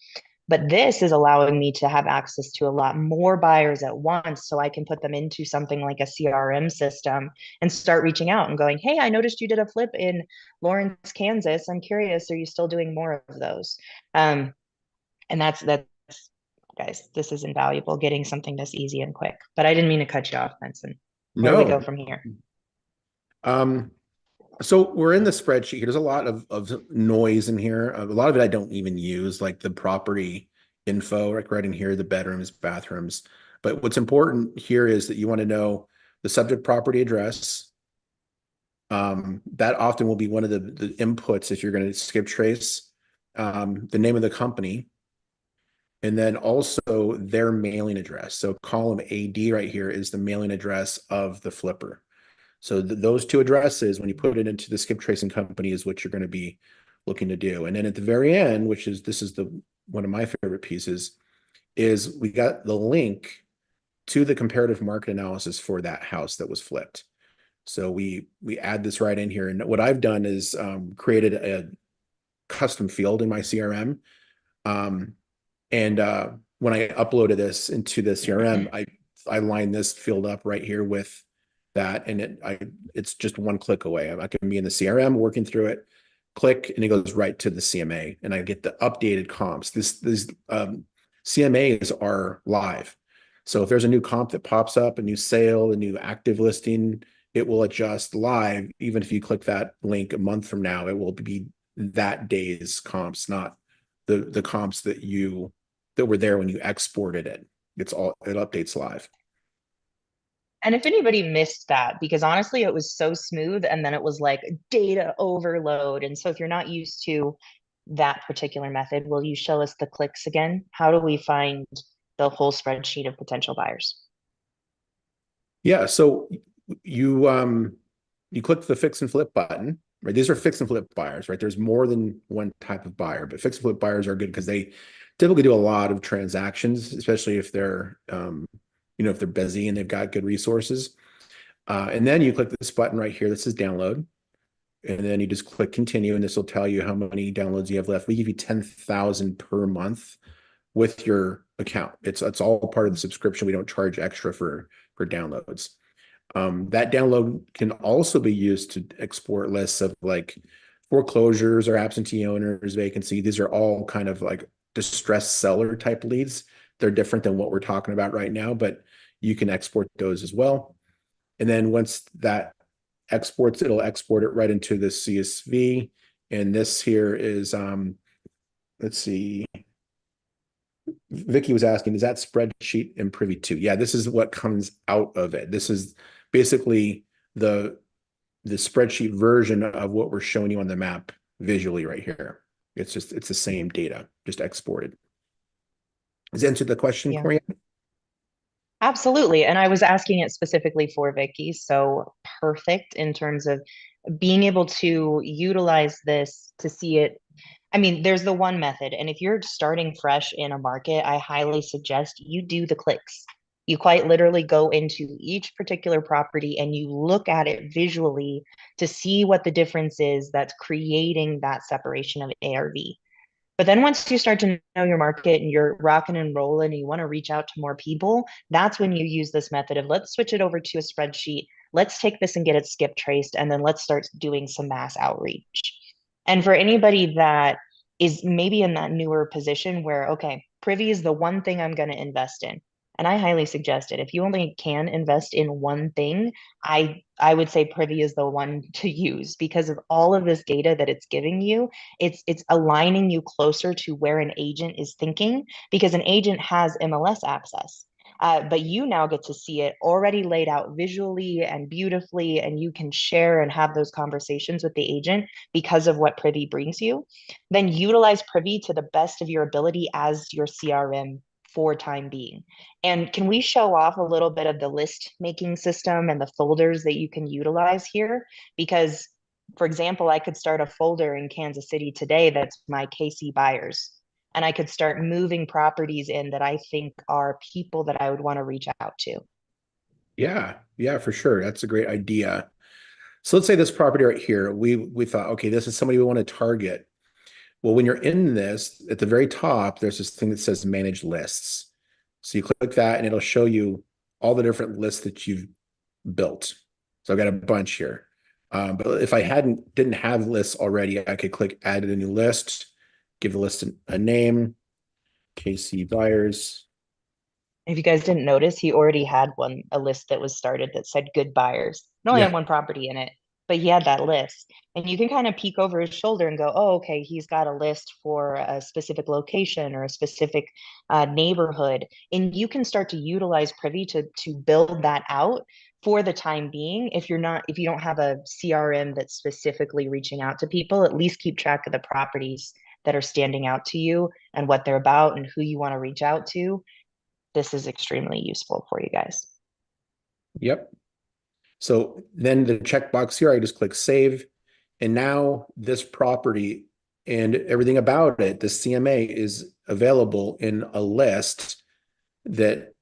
But this is allowing me to have access to a lot more buyers at once so I can put them into something like a CRM system and start reaching out and going, hey, I noticed you did a flip in Lawrence, Kansas. I'm curious, are you still doing more of those? And that's guys, this is invaluable getting something this easy and quick. But I didn't mean to cut you off, Benson. Where do we go No. from here? Um, so we're in the spreadsheet. There's a lot of noise in here. A lot of it I don't even use, like the property info, like right in here, the bedrooms, bathrooms. But what's important here is that you want to know the subject property address. That often will be one of the inputs if you're going to skip trace. The name of the company, and then also their mailing address. So column AD right here is the mailing address of the flipper. So those two addresses, when you put it into the skip tracing company, is what you're going to be looking to do. And then at the very end, which is this is the one of my favorite pieces, is we got the link to the comparative market analysis for that house that was flipped. So we add this right in here. And what I've done is created a custom field in my CRM. Um, and when I uploaded this into the CRM, I line this field up right here with that, and it's just one click away. I can be in the CRM working through it, click, and it goes right to the CMA, and I get the updated comps. These CMAs are live, so if there's a new comp that pops up, a new sale, a new active listing, it will adjust live. Even if you click that link a month from now, it will be that day's comps, not the comps that were there when you exported it. It updates live. And if anybody missed that, because honestly, it was so smooth and then it was like data overload. And so if you're not used to that particular method, will you show us the clicks again? How do we find the whole spreadsheet of potential buyers? Yeah, so you click the fix and flip button, right? These are fix and flip buyers, right? There's more than one type of buyer, but fix and flip buyers are good because they typically do a lot of transactions, especially if they're if they're busy and they've got good resources. And then you click this button right here that says download. And then you just click continue, and this will tell you how many downloads you have left. We give you 10,000 per month with your account. It's all part of the subscription. We don't charge extra for downloads. That download can also be used to export lists of like foreclosures or absentee owners, vacancy. These are all kind of like distressed seller type leads. They're different than what we're talking about right now, but you can export those as well. And then once that exports, it'll export it right into the CSV. And this here is let's see, Vicky was asking, is that spreadsheet in Privy 2? Yeah, this is what comes out of it. This is basically the the spreadsheet version of what we're showing you on the map visually right here. It's the same data, just exported. Does that answer the question, Yeah. Corey? Absolutely. And I was asking it specifically for Vicky. So perfect in terms of being able to utilize this to see it. I mean, there's the one method. And if you're starting fresh in a market, I highly suggest you do the clicks. You quite literally go into each particular property and you look at it visually to see what the difference is that's creating that separation of ARV. But then once you start to know your market and you're rocking and rolling and you want to reach out to more people, that's when you use this method of let's switch it over to a spreadsheet. Let's take this and get it skip traced, and then let's start doing some mass outreach. And for anybody that is maybe in that newer position where, okay, Privy is the one thing I'm going to invest in. And I highly suggest it. If you only can invest in one thing, I would say Privy is the one to use because of all of this data that it's giving you. It's aligning you closer to where an agent is thinking because an agent has MLS access. But you now get to see it already laid out visually and beautifully, and you can share and have those conversations with the agent because of what Privy brings you. Then utilize Privy to the best of your ability as your CRM for time being. And can we show off a little bit of the list making system and the folders that you can utilize here? Because, for example, I could start a folder in Kansas City today that's my KC buyers. And I could start moving properties in that I think are people that I would want to reach out to. Yeah, yeah, for sure. That's a great idea. So let's say this property right here, we thought, okay, this is somebody we want to target. Well, when you're in this, at the very top, there's this thing that says manage lists. So you click that and it'll show you all the different lists that you've built. So I've got a bunch here. But if I didn't have lists already, I could click add a new list, give the list a name, KC buyers. If you guys didn't notice, he already had a list that was started that said good buyers. It only Yeah. had one property in it, but he had that list. And you can kind of peek over his shoulder and go, oh, okay, he's got a list for a specific location or a specific neighborhood. And you can start to utilize Privy to build that out for the time being. If you don't have a CRM that's specifically reaching out to people, at least keep track of the properties that are standing out to you and what they're about and who you want to reach out to. This is extremely useful for you guys. Yep. So then the checkbox here, I just click save. And now this property and everything about it, the CMA is available in a list that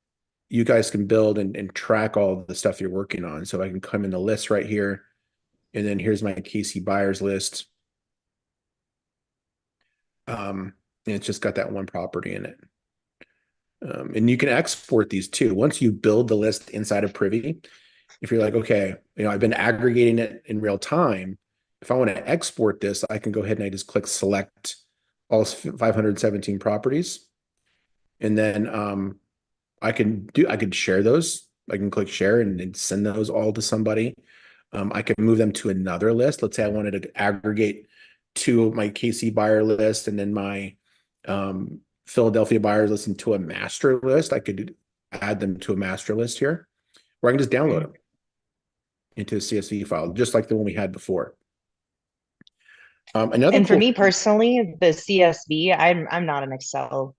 you guys can build and track all the stuff you're working on. So I can come in the list right here. And then here's my KC buyers list. And it's just got that one property in it. And you can export these too. Once you build the list inside of Privy, if you're like, okay, I've been aggregating it in real time. If I want to export this, I can go ahead and I just click select all 517 properties. And then I could share those. I can click share and send those all to somebody. I could move them to another list. Let's say I wanted to aggregate two of my KC buyer list and then my Philadelphia buyers list into a master list. I could add them to a master list here, or I can just download Mm. them into a CSV file, just like the one we had before. Another And for cool me thing. personally, the CSV, I'm not an Excel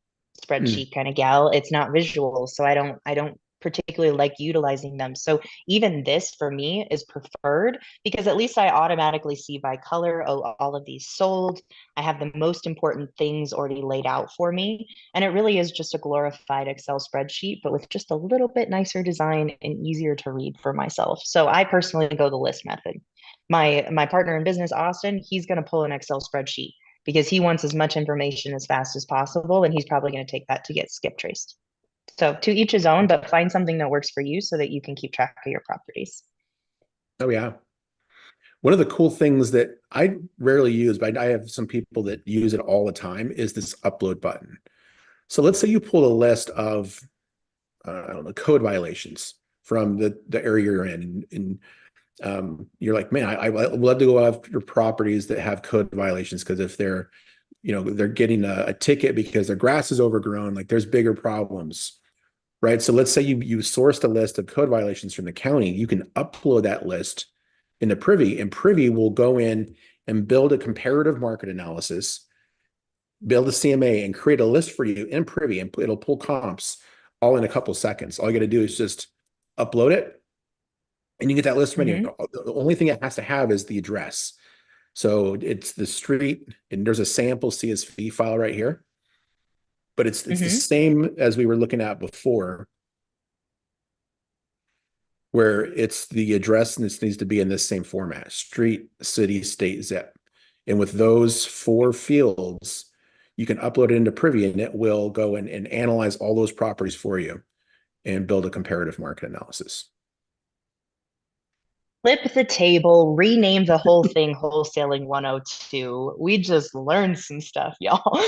Hmm, spreadsheet kind of gal. It's not visual, so I don't particularly like utilizing them. So even this for me is preferred because at least I automatically see by color, oh, all of these sold. I have the most important things already laid out for me. And it really is just a glorified Excel spreadsheet, but with just a little bit nicer design and easier to read for myself. So I personally go the list method. My partner in business, Austin, he's going to pull an Excel spreadsheet because he wants as much information as fast as possible, and he's probably going to take that to get skip traced. So to each his own, but find something that works for you so that you can keep track of your properties. oh yeah. One of the cool things that I rarely use, but I have some people that use it all the time, is this upload button. So let's say you pull a list of, I don't know, code violations from the area you're in, and you're like, man, I would love to go after properties that have code violations because if they're they're getting a ticket because their grass is overgrown. Like there's bigger problems, right? So let's say you sourced a list of code violations from the county. You can upload that list into Privy, and Privy will go in and build a comparative market analysis, build a CMA, and create a list for you in Privy, and it'll pull comps all in a couple seconds. All you got to do is just upload it, and you get that list from anywhere. Hmm. The only thing it has to have is the address. So it's the street, and there's a sample CSV file right here, but it's the Hmm. same as we were looking at before, where it's the address and this needs to be in this same format: street, city, state, zip. And with those four fields, you can upload it into Privy, and it will go and analyze all those properties for you and build a comparative market analysis. Flip the table, rename the whole thing Wholesaling 102. We just learned some stuff, y'all.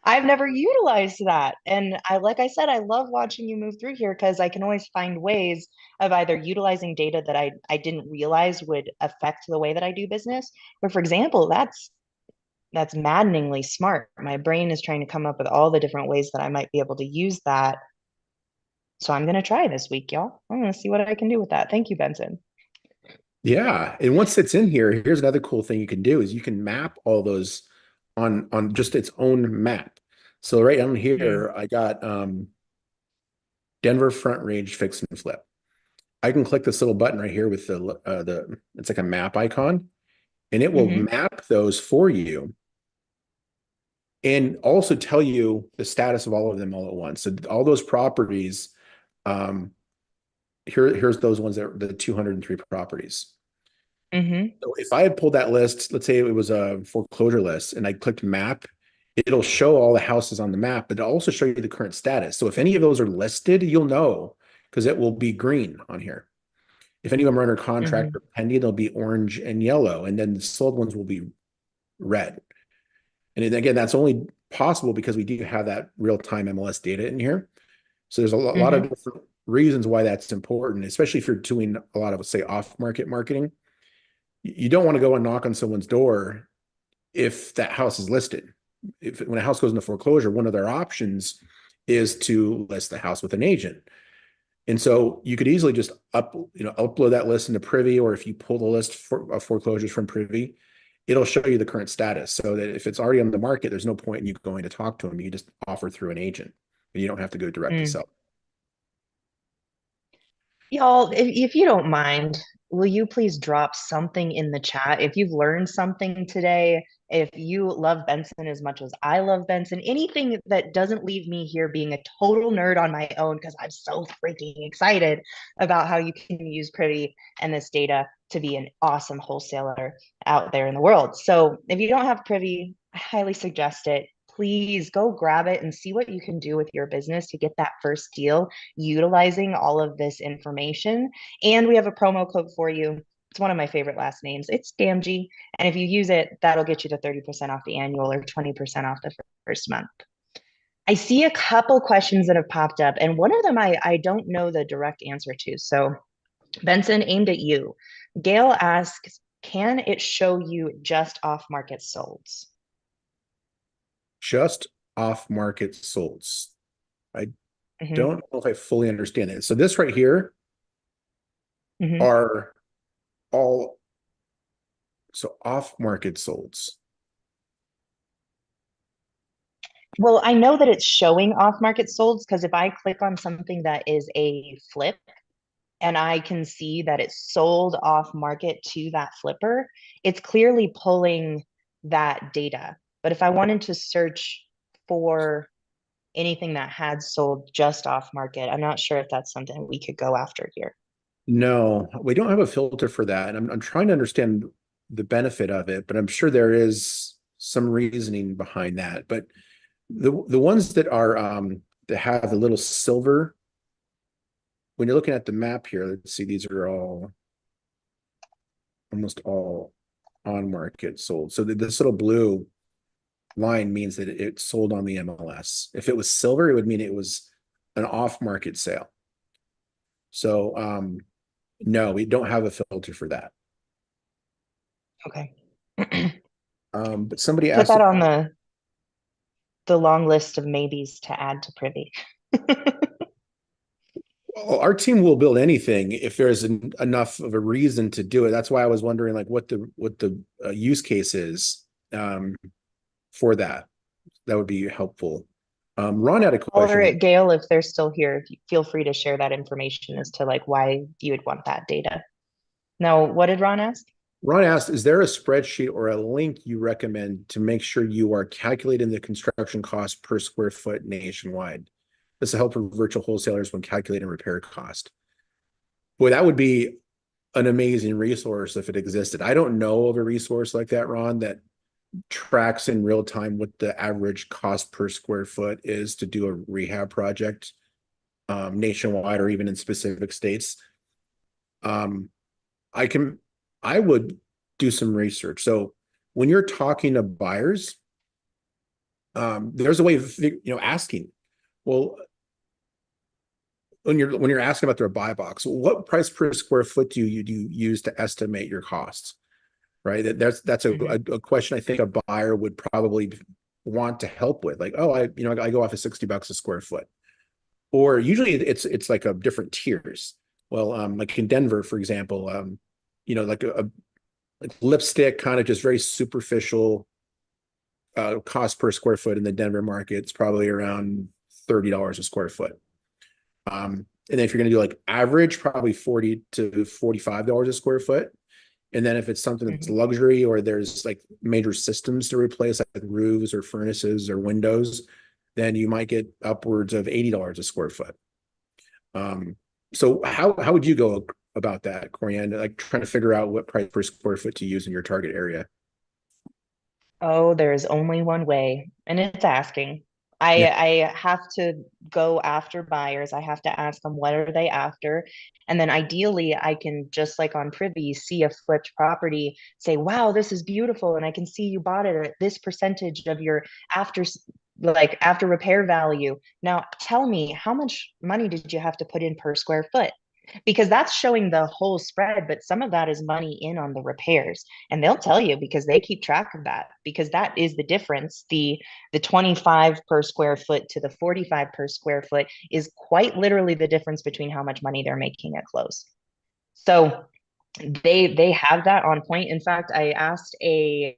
I've never utilized that. And like I said, I love watching you move through here because I can always find ways of either utilizing data that I didn't realize would affect the way that I do business. Or for example, that's maddeningly smart. My brain is trying to come up with all the different ways that I might be able to use that. So I'm gonna try this week, y'all. I'm gonna see what I can do with that. Thank you, Benson. Yeah, and once it's in here, here's another cool thing you can do is you can map all those on just its own map. So right down Mm, here, I got Denver Front Range Fix and Flip. I can click this little button right here with the it's like a map icon, and it will mm-hmm, map those for you and also tell you the status of all of them all at once. So all those properties, um, here's those ones that are the 203 properties. mm-hmm, So if I had pulled that list, let's say it was a foreclosure list, and I clicked map, it'll show all the houses on the map, but it'll also show you the current status. So if any of those are listed, you'll know because it will be green on here. If any of them are under contract mm-hmm, or pending, they'll be orange and yellow, and then the sold ones will be red. And again, that's only possible because we do have that real-time MLS data in here. So there's a lot of mm-hmm, different reasons why that's important, especially if you're doing a lot of, say, off-market marketing. You don't want to go and knock on someone's door if that house is listed. If when a house goes into foreclosure, one of their options is to list the house with an agent. And so you could easily just upload that list into Privy, or if you pull the list of foreclosures from Privy, it'll show you the current status. So that if it's already on the market, there's no point in you going to talk to them. You just offer through an agent, and you don't have to go direct to mm. sell. Y'all, if you don't mind, will you please drop something in the chat? If you've learned something today, if you love Benson as much as I love Benson, anything that doesn't leave me here being a total nerd on my own, because I'm so freaking excited about how you can use Privy and this data to be an awesome wholesaler out there in the world. So if you don't have Privy, I highly suggest it. Please go grab it and see what you can do with your business to get that first deal utilizing all of this information. And we have a promo code for you. It's one of my favorite last names. It's DAMG. And if you use it, that'll get you the 30% off the annual or 20% off the first month. I see a couple questions that have popped up, and one of them I don't know the direct answer to. So, Benson, aimed at you. Gail asks, can it show you just off market solds? Just off market solds. I Mm-hmm, don't know if I fully understand it. So this right here mm-hmm. are all off market solds. Well, I know that it's showing off market solds because if I click on something that is a flip, and I can see that it's sold off market to that flipper, it's clearly pulling that data. But if I wanted to search for anything that had sold just off market, I'm not sure if that's something we could go after here. No, we don't have a filter for that. And I'm trying to understand the benefit of it, but I'm sure there is some reasoning behind that. But the ones that are that have the little silver, when you're looking at the map here, let's see, these are all almost all on market sold. So this little blue line means that it sold on the MLS. If it was silver, it would mean it was an off market sale. So no, we don't have a filter for that. Okay. But somebody Put asked that if on the long list of maybes to add to Privy. well, our team will build anything if there's enough of a reason to do it. That's why I was wondering like what the use case is um, for that. That would be helpful. Ron had a Or question. Gail, if they're still here, feel free to share that information as to like why you would want that data. Now, what did Ron ask? Ron asked, is there a spreadsheet or a link you recommend to make sure you are calculating the construction cost per square foot nationwide? This will help for virtual wholesalers when calculating repair cost. Boy, that would be an amazing resource if it existed. I don't know of a resource like that, Ron, that tracks in real time what the average cost per square foot is to do a rehab project nationwide or even in specific states. Um, I can, I would do some research. So when you're talking to buyers, there's a way of asking, well, when you're asking about their buy box, what price per square foot do you use to estimate your costs? Right. That's Mhm. a question I think a buyer would probably want to help with. Like, oh, I go off of $60 a square foot. Or usually it's like a different tiers. Well, like in Denver, for example, like a like lipstick, kind of just very superficial cost per square foot in the Denver market. It's probably around $30 a square foot. And then if you're going to do like average, probably $40 to $45 a square foot. And then if it's something that's Mhm. luxury or there's like major systems to replace, like roofs or furnaces or windows, then you might get upwards of $80 a square foot. Um, so how would you go about that, Coriander? Like trying to figure out what price per square foot to use in your target area? Oh, there's only one way, and it's asking. Yeah. I have to go after buyers. I have to ask them what are they after. And then ideally I can just like on Privy see a flipped property, say, wow, this is beautiful. And I can see you bought it at this percentage of your after after repair value. Now tell me, how much money did you have to put in per square foot? Because that's showing the whole spread, but some of that is money in on the repairs. And they'll tell you because they keep track of that, because that is the difference. The 25 per square foot to the 45 per square foot is quite literally the difference between how much money they're making at close. So they have that on point. In fact, I asked a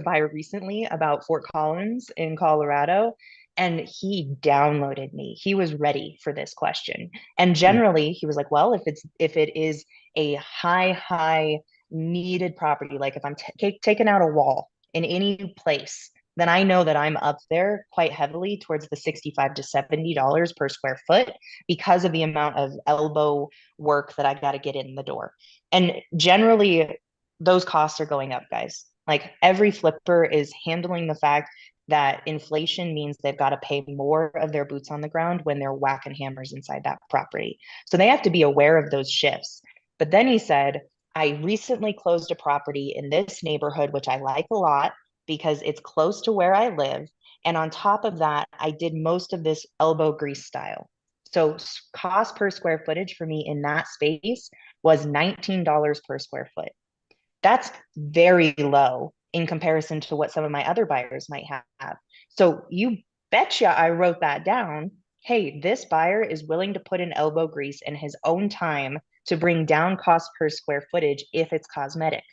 buyer recently about Fort Collins in Colorado, and he downloaded me. He was ready for this question. And generally, he was like, "Well, if it is a high needed property, like if I'm taking out a wall in any place, then I know that I'm up there quite heavily towards the 65 to $70 per square foot because of the amount of elbow work that I got to get in the door." And generally, those costs are going up, guys. Like every flipper is handling the fact that inflation means they've got to pay more of their boots on the ground when they're whacking hammers inside that property. So they have to be aware of those shifts. But then he said, I recently closed a property in this neighborhood, which I like a lot because it's close to where I live. And on top of that, I did most of this elbow grease style. So cost per square footage for me in that space was $19 per square foot. That's very low in comparison to what some of my other buyers might have. So you betcha I wrote that down. Hey, this buyer is willing to put in elbow grease in his own time to bring down cost per square footage if it's cosmetic.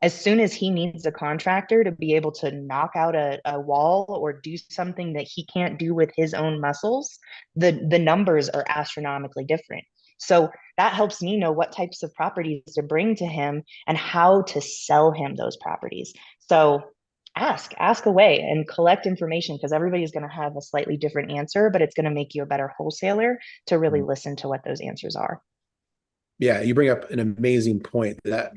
As soon as he needs a contractor to be able to knock out a wall or do something that he can't do with his own muscles, the numbers are astronomically different. So that helps me know what types of properties to bring to him and how to sell him those properties. So ask away and collect information because everybody's going to have a slightly different answer, but it's going to make you a better wholesaler to really listen to what those answers are. Yeah, you bring up an amazing point that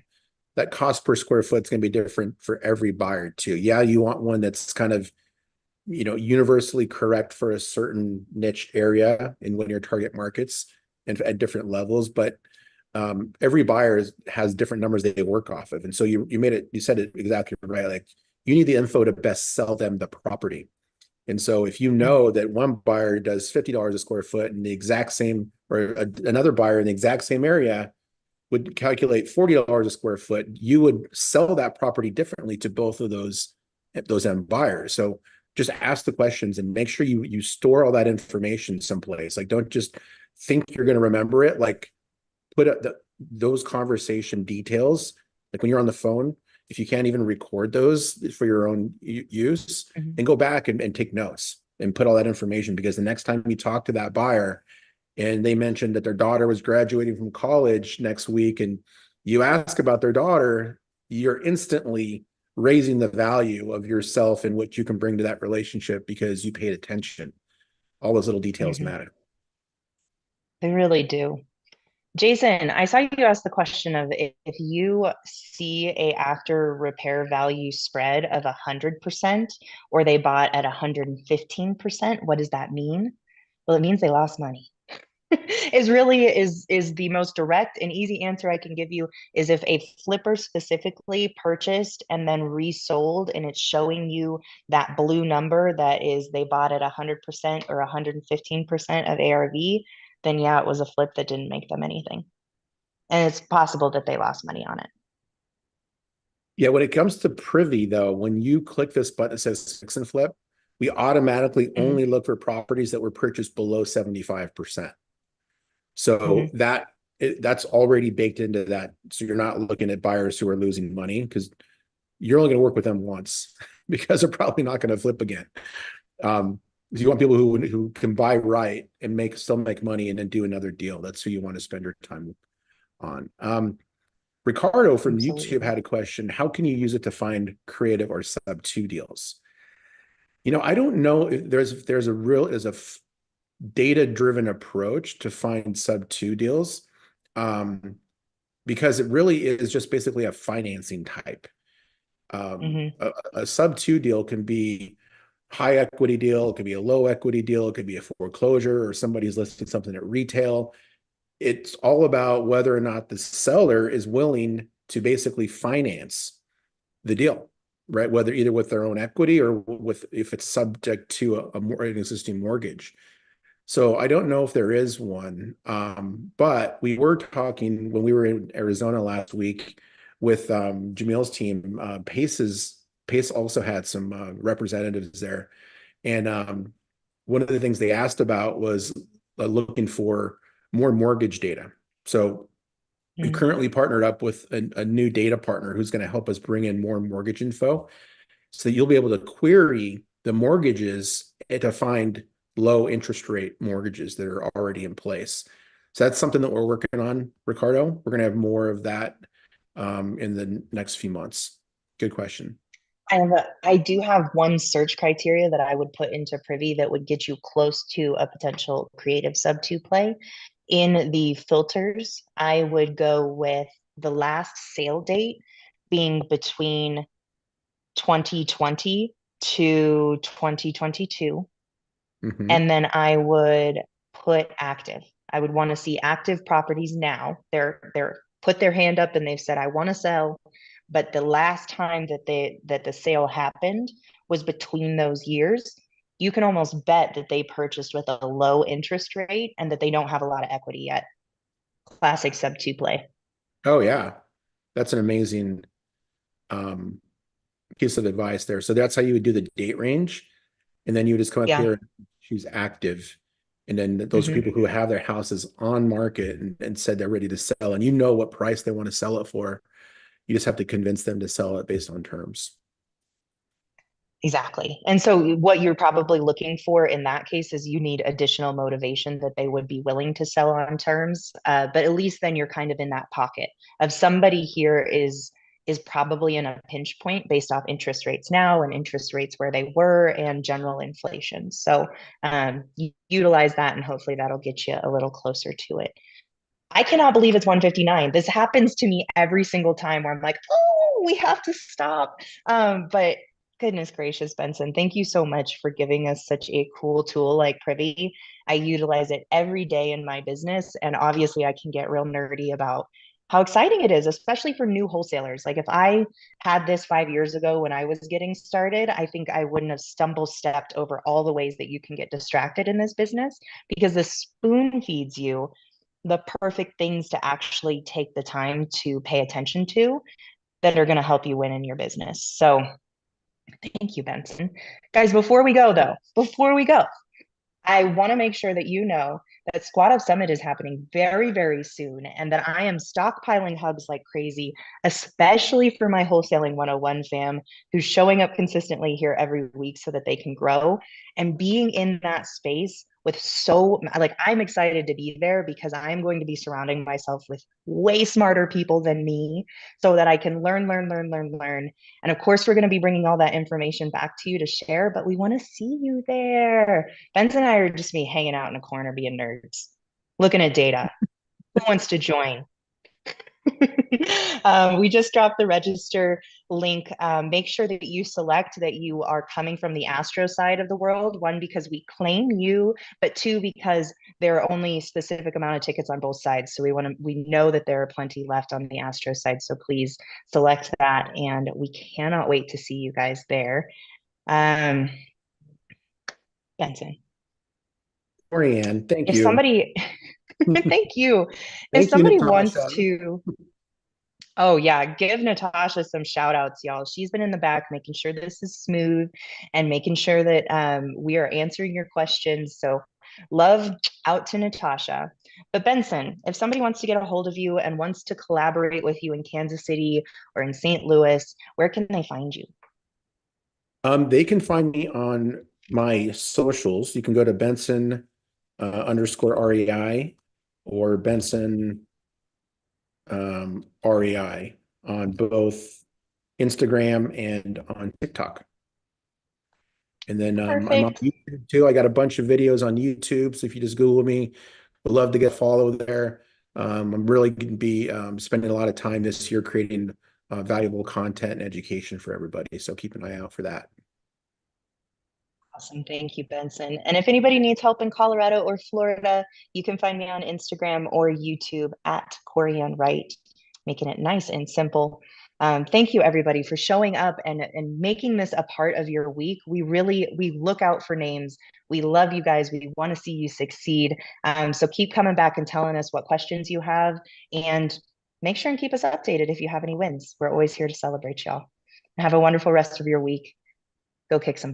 cost per square foot is going to be different for every buyer too. Yeah, you want one that's kind of universally correct for a certain niche area in one of your target markets and at different levels, but every buyer has different numbers they work off of. And so you said it exactly right. Like you need the info to best sell them the property. And so if you know Mhm. that one buyer does $50 a square foot and the exact same, or another buyer in the exact same area would calculate $40 a square foot, you would sell that property differently to both of those those end buyers. So just ask the questions and make sure you store all that information someplace. Like, don't just think you're going to remember it. Like, put those conversation details, like when you're on the phone, if you can't even record those for your own use, Mhm. and go back and take notes and put all that information, because the next time you talk to that buyer and they mentioned that their daughter was graduating from college next week and you ask about their daughter, you're instantly raising the value of yourself and what you can bring to that relationship because you paid attention. All those little details Mhm. matter. They really do. Jason, I saw you ask the question of if you see a after repair value spread of 100% or they bought at 115%, what does that mean? Well, it means they lost money. Is the most direct and easy answer I can give you is if a flipper specifically purchased and then resold and it's showing you that blue number that is they bought at 100% or 115% of ARV, then yeah, it was a flip that didn't make them anything. And it's possible that they lost money on it. Yeah, when it comes to Privy, though, when you click this button that says fix and flip, we automatically Hmm. only look for properties that were purchased below 75%. So Hmm. that's already baked into that. So you're not looking at buyers who are losing money, because you're only going to work with them once because they're probably not going to flip again. Um, you want people who can buy right and still make money and then do another deal. That's who you want to spend your time on. Ricardo from YouTube Absolutely. had a question. How can you use it to find creative or sub two deals? I don't know if there's a data driven approach to find sub two deals, um, because it really is just basically a financing type. Hmm. A sub two deal can be high equity deal, it could be a low equity deal, it could be a foreclosure, or somebody's listing something at retail. It's all about whether or not the seller is willing to basically finance the deal, right? Whether either with their own equity or with if it's subject to an existing mortgage. So I don't know if there is one, but we were talking when we were in Arizona last week with Jamil's team. Pace also had some representatives there, and one of the things they asked about was looking for more mortgage data. So we've Hmm. currently partnered up with a new data partner who's going to help us bring in more mortgage info, so that you'll be able to query the mortgages to find low interest rate mortgages that are already in place. So that's something that we're working on, Ricardo. We're going to have more of that in the next few months. Good question. I do have one search criteria that I would put into Privy that would get you close to a potential creative sub two play. In the filters, I would go with the last sale date being between 2020 to 2022. Hmm. And then I would put active. I would want to see active properties now. They're put their hand up and they've said, I want to sell. But the last time that the sale happened was between those years. You can almost bet that they purchased with a low interest rate and that they don't have a lot of equity yet. Classic sub two play. Oh yeah, that's an amazing um, piece of advice there. So that's how you would do the date range, and then you would just come up Yeah. here and choose active. And then those are Hmm. people who have their houses on market and said they're ready to sell, and what price they want to sell it for. You just have to convince them to sell it based on terms. Exactly. And so what you're probably looking for in that case is you need additional motivation that they would be willing to sell on terms. But at least then you're kind of in that pocket of somebody here is probably in a pinch point based off interest rates now and interest rates where they were and general inflation. So utilize that and hopefully that'll get you a little closer to it. I cannot believe it's 159. This happens to me every single time where I'm like, oh, we have to stop. But goodness gracious, Benson, thank you so much for giving us such a cool tool like Privy. I utilize it every day in my business. And obviously, I can get real nerdy about how exciting it is, especially for new wholesalers. Like if I had this 5 years ago when I was getting started, I think I wouldn't have stumble stepped over all the ways that you can get distracted in this business because the spoon feeds you the perfect things to actually take the time to pay attention to that are going to help you win in your business. So Thank you, Benson. Guys, before we go, though, before we go, I want to make sure that you know that Squad Up Summit is happening very, very soon, and that I am stockpiling hugs like crazy, especially for my Wholesaling 101 fam who's showing up consistently here every week so that they can grow. And being in that space with I'm excited to be there because I'm going to be surrounding myself with way smarter people than me so that I can learn, learn, learn, learn, learn. And of course, we're going to be bringing all that information back to you to share, but we want to see you there. Benz and I are just me hanging out in a corner being nerds, looking at data. Who wants to join? We just dropped the register link. Make sure that you select that you are coming from the Astro side of the world. One, because we claim you, but two, because there are only a specific amount of tickets on both sides. So we know that there are plenty left on the Astro side. So please select that. And we cannot wait to see you guys there. Um, Benson, Orianne, thank if you. somebody, thank you. If Thank you, somebody wants Natasha. to, oh yeah, give Natasha some shout outs, y'all. She's been in the back making sure this is smooth and making sure that we are answering your questions. So love out to Natasha. But Benson, if somebody wants to get a hold of you and wants to collaborate with you in Kansas City or in St. Louis, where can they find you? They can find me on my socials. You can go to Benson underscore REI or Benson REI on both Instagram and on TikTok. And then I'm on Perfect. YouTube too. I got a bunch of videos on YouTube. So if you just Google me, would love to get follow there. I'm really going to be spending a lot of time this year creating valuable content and education for everybody. So keep an eye out for that. Awesome. Thank you, Benson. And if anybody needs help in Colorado or Florida, you can find me on Instagram or YouTube at Corianne Wright, making it nice and simple. Thank you, everybody, for showing up and making this a part of your week. We look out for names. We love you guys. We want to see you succeed. So keep coming back and telling us what questions you have, and make sure and keep us updated if you have any wins. We're always here to celebrate y'all. Have a wonderful rest of your week. Go kick some